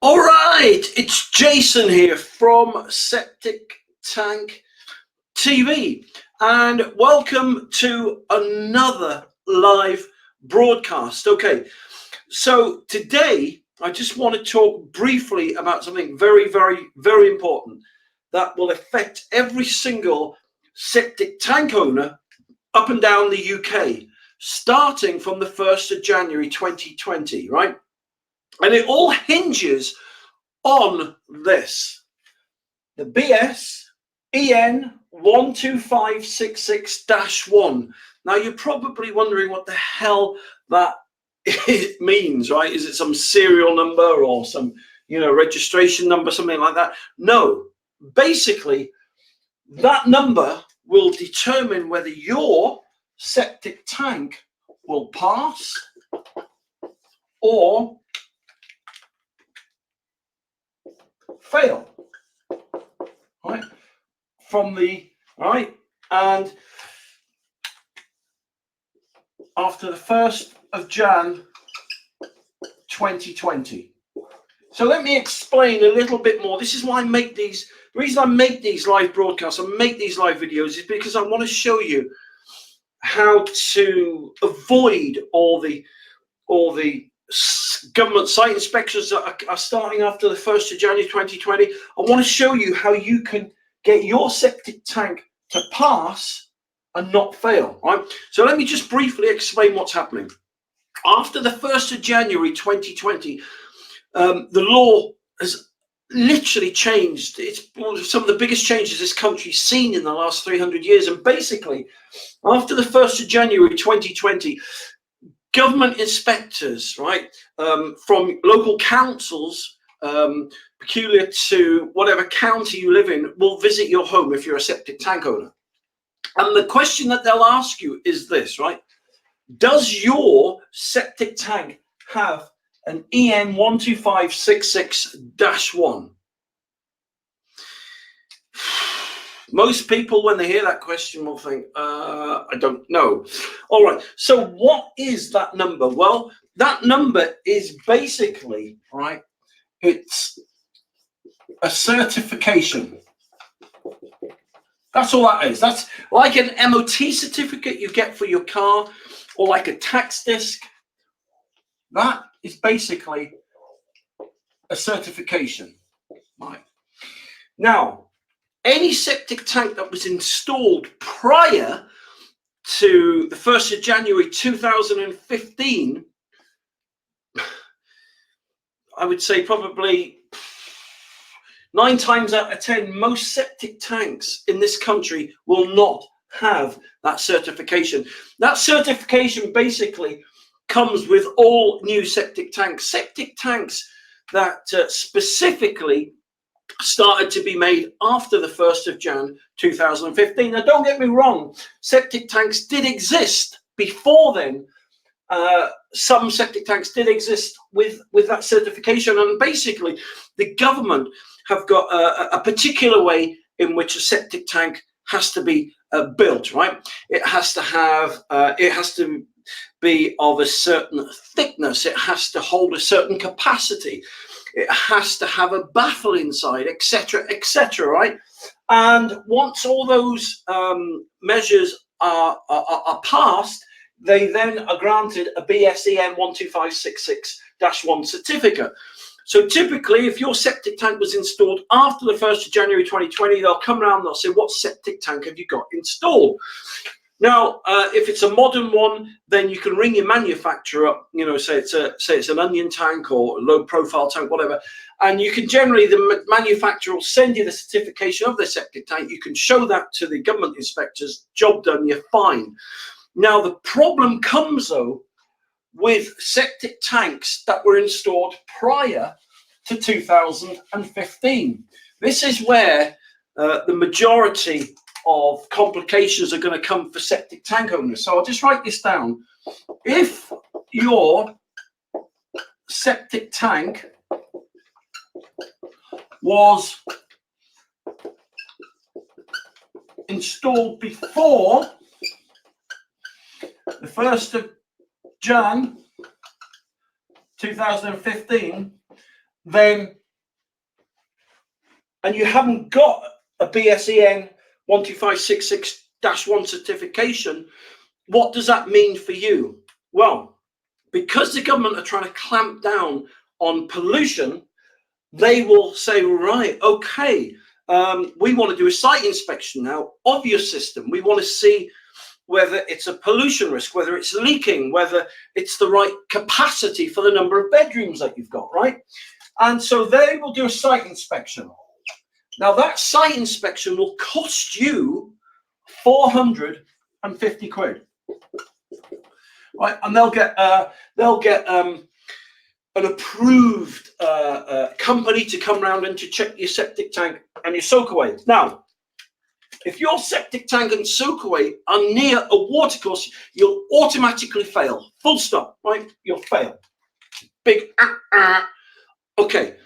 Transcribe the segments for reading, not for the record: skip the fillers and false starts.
All right, it's Jason here from Septic Tank TV, and welcome to another live broadcast. Okay, so today I just want to talk briefly about something very, very, very important that will affect every single septic tank owner up and down the UK, starting from the 1st of January 2020, right? And it all hinges on this. The BSEN12566-1. Now you're probably wondering what the hell that it means, right? Is it some serial number or some, registration number, something like that? No. Basically, that number will determine whether your septic tank will pass or fail, right? And after the 1st of Jan 2020. So let me explain a little bit more. This is why I make these. The reason I make these live broadcasts, I make these live videos, is because I want to show you how to avoid all the government site inspections that are starting after the 1st of January 2020. I want to show you how you can get your septic tank to pass and not fail, right? So let me just briefly explain what's happening. After the 1st of January 2020, the law has literally changed. It's some of the biggest changes this country's seen in the last 300 years. And basically, after the 1st of January 2020, government inspectors, right, from local councils, peculiar to whatever county you live in, will visit your home if you're a septic tank owner. And the question that they'll ask you is this, right? Does your septic tank have an EN12566-1? Most people, when they hear that question, will think, I don't know. All right, so what is that number? Well, that number is basically, right, it's a certification. That's all that is. That's like an MOT certificate you get for your car, or like a tax disc. That is basically a certification, right? Now, any septic tank that was installed prior to the 1st of January 2015, I would say probably 9 times out of 10, most septic tanks in this country will not have that certification. That certification basically comes with all new septic tanks. Septic tanks that specifically started to be made after the 1st of Jan 2015. Now, don't get me wrong, septic tanks did exist before then. Some septic tanks did exist with that certification, and basically the government have got a particular way in which a septic tank has to be built, right? It has to have, it has to be of a certain thickness, it has to hold a certain capacity, it has to have a baffle inside, etc., right? And once all those measures are passed, they then are granted a BSEN12566-1 certificate. So typically, if your septic tank was installed after the 1st of January 2020, they'll come around and they'll say, what septic tank have you got installed? Now, if it's a modern one, then you can ring your manufacturer up, say it's an onion tank or a low profile tank, whatever. And you can generally, the manufacturer will send you the certification of the septic tank. You can show that to the government inspectors, job done, you're fine. Now, the problem comes, though, with septic tanks that were installed prior to 2015. This is where the majority of complications are going to come for septic tank owners. So I'll just write this down. If your septic tank was installed before the 1st of Jan 2015, then, and you haven't got a BSEN12566-1 certification, what does that mean for you? Well, because the government are trying to clamp down on pollution, they will say, right, okay, we want to do a site inspection now of your system. We want to see whether it's a pollution risk, whether it's leaking, whether it's the right capacity for the number of bedrooms that you've got, right? And so they will do a site inspection. Now that site inspection will cost you 450 quid, right? And they'll get an approved company to come around and to check your septic tank and your soakaway. Now, if your septic tank and soakaway are near a watercourse, you'll automatically fail. Full stop, right? You'll fail. Big okay.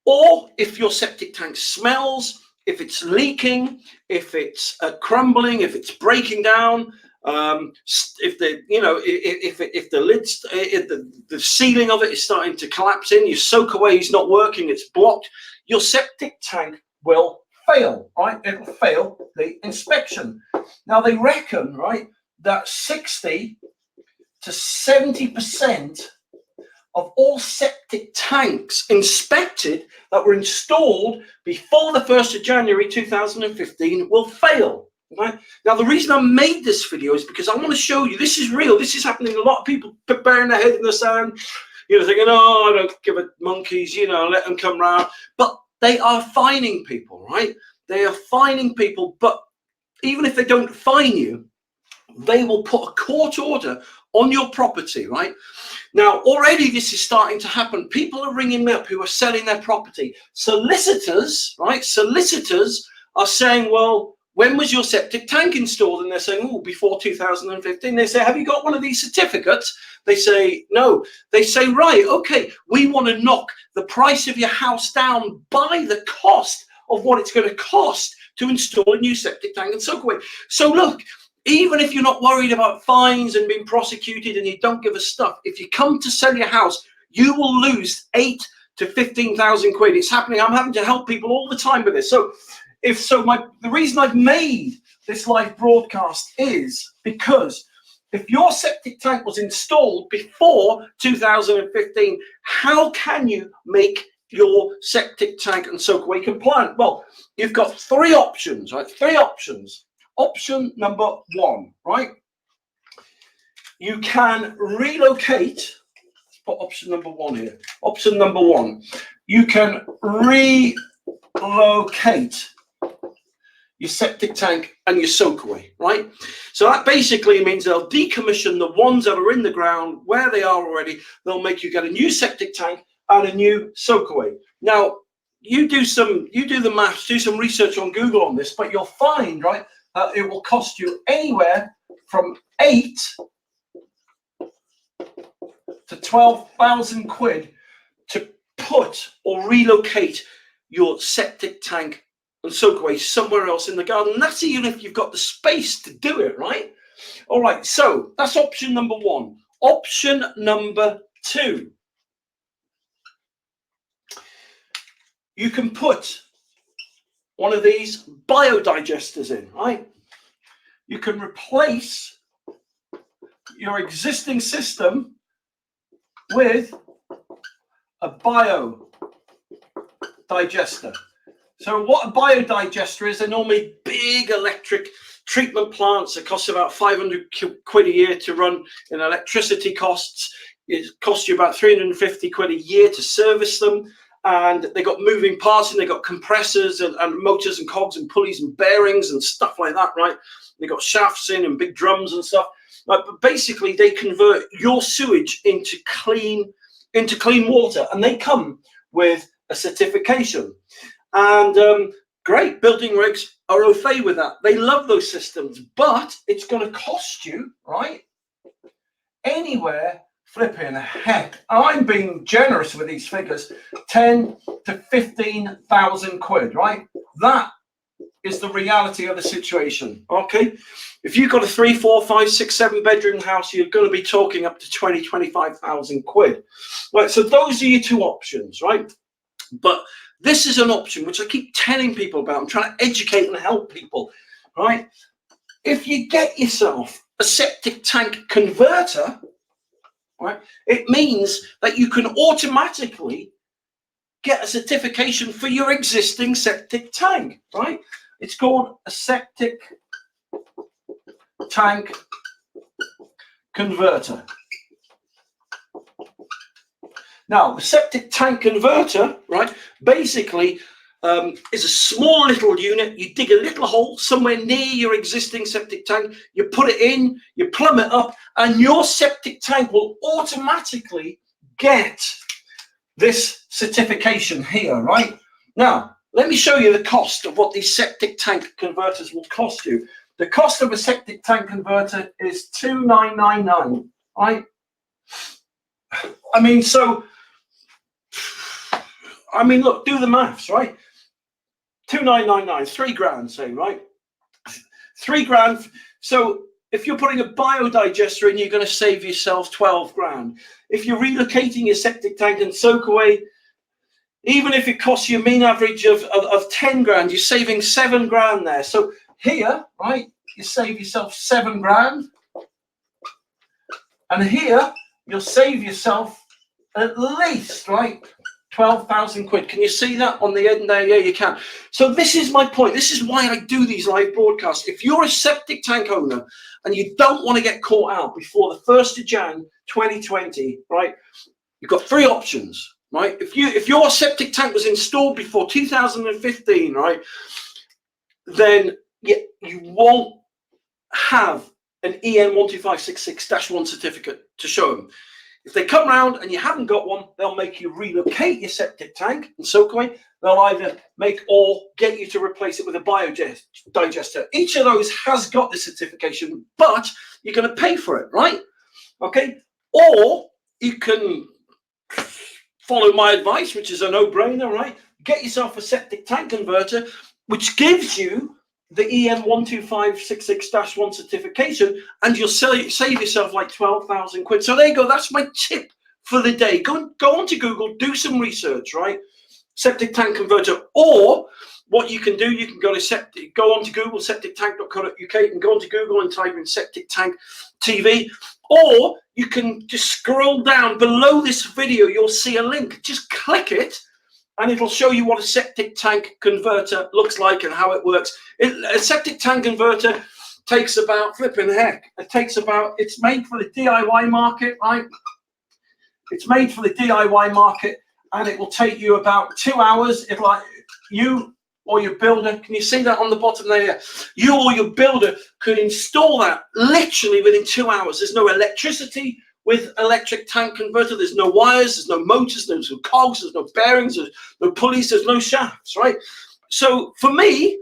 Or if your septic tank smells, if it's leaking, if it's crumbling, if it's breaking down, if the if the lids, if the ceiling of it is starting to collapse in, your soakaway is not working, it's blocked, your septic tank will fail, right? It will fail the inspection. Now they reckon, right, that 60 to 70% of all septic tanks inspected that were installed before the 1st of January 2015 will fail. Right? Now, the reason I made this video is because I want to show you this is real. This is happening. A lot of people burying their head in the sand, thinking, oh, I don't give a monkeys, let them come round. But they are fining people, right? They are fining people. But even if they don't fine you, they will put a court order on your property, right? Now, already this is starting to happen. People are ringing me up who are selling their property. Solicitors, right? Solicitors are saying, well, when was your septic tank installed? And they're saying, oh, before 2015. They say, have you got one of these certificates? They say, no. They say, right, okay, we want to knock the price of your house down by the cost of what it's going to cost to install a new septic tank and soakaway. So look, even if you're not worried about fines and being prosecuted and you don't give a stuff, if you come to sell your house, you will lose 8 to 15,000 quid. It's happening. I'm having to help people all the time with this. So the reason I've made this live broadcast is because if your septic tank was installed before 2015, how can you make your septic tank and soakaway compliant? Well, you've got 3 options, right? 3 options. Option number 1, right? You can relocate. Let's put option number 1 here. Option number 1. You can relocate your septic tank and your soakaway, right? So that basically means they'll decommission the ones that are in the ground where they are already. They'll make you get a new septic tank and a new soakaway. Now, you do the maths, do some research on Google on this, but you'll find, right, it will cost you anywhere from 8 to 12,000 quid to put or relocate your septic tank and soakaway somewhere else in the garden. And that's even if you've got the space to do it, right? All right, so that's option number 1. Option number 2. You can put one of these biodigesters in, right? You can replace your existing system with a biodigester. So what a biodigester is, they're normally big electric treatment plants that cost about 500 quid a year to run in electricity costs. It costs you about 350 quid a year to service them. And they got moving parts and they got compressors and motors and cogs and pulleys and bearings and stuff like that, right? They got shafts in and big drums and stuff. But basically, they convert your sewage into clean water, and they come with a certification. And great, building regs are au fait with that. They love those systems, but it's going to cost you, right? Anywhere. Flipping heck, I'm being generous with these figures, 10 to 15,000 quid, right? That is the reality of the situation. Okay, if you've got a 3, 4, 5, 6, 7 bedroom house, you're going to be talking up to 20, 25,000 quid. Right, so those are your two options, right? But this is an option which I keep telling people about. I'm trying to educate and help people, right? If you get yourself a septic tank converter, right, it means that you can automatically get a certification for your existing septic tank, right? It's called a septic tank converter. Now, the septic tank converter, right, basically is a small little unit. You dig a little hole somewhere near your existing septic tank, you put it in, you plumb it up, and your septic tank will automatically get this certification here, right? Now, let me show you the cost of what these septic tank converters will cost you. The cost of a septic tank converter is $2,999, right? I mean, look, do the maths, right? 2,999, 3 grand, say, right? 3 grand. So if you're putting a biodigester in, you're going to save yourself 12 grand. If you're relocating your septic tank and soak away, even if it costs you a mean average of 10 grand, you're saving 7 grand there. So here, right, you save yourself 7 grand. And here, you'll save yourself at least, right, 12,000 quid. Can you see that on the end there? Yeah, you can. So this is my point. This is why I do these live broadcasts. If you're a septic tank owner and you don't want to get caught out before the 1st of Jan 2020, right, you've got 3 options, right? If your septic tank was installed before 2015, right, then you won't have an EN12566-1 certificate to show them. If they come round and you haven't got one, they'll make you relocate your septic tank and soak away. They'll either make or get you to replace it with a biodigester. Each of those has got the certification, but you're going to pay for it, right? Okay. Or you can follow my advice, which is a no-brainer, right? Get yourself a septic tank converter, which gives you the EN12566-1 certification, and you'll save yourself like 12,000 quid. So there you go. That's my tip for the day. Go onto Google, do some research, right? Septic tank converter. Or what you can do, you can go onto Google, septictank.co.uk, and go onto Google and type in septic tank TV. Or you can just scroll down below this video. You'll see a link. Just click it, and it'll show you what a septic tank converter looks like and how it works. A septic tank converter takes about flipping heck. It's made for the DIY market, right? It's made for the DIY market, and it will take you about 2 hours. If like you or your builder, can you see that on the bottom there? You or your builder could install that literally within 2 hours. There's no electricity with electric tank converter. There's no wires, there's no motors, there's no cogs, there's no bearings, there's no pulleys, there's no shafts, right? So for me,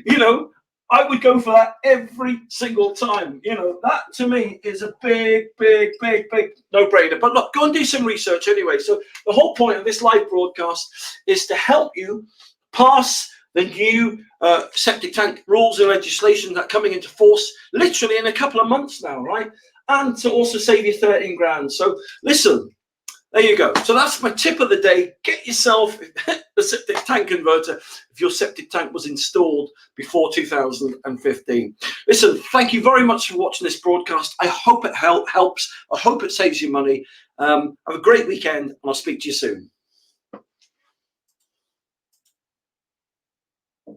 you know, I would go for that every single time. You know, that to me is a big no-brainer. But look, go and do some research anyway. So the whole point of this live broadcast is to help you pass the new septic tank rules and legislation that are coming into force literally in a couple of months now, right? And to also save you 13 grand. So listen, there you go. So that's my tip of the day. Get yourself a septic tank converter if your septic tank was installed before 2015. Listen, thank you very much for watching this broadcast. I hope it helps. I hope it saves you money. Have a great weekend, and I'll speak to you soon.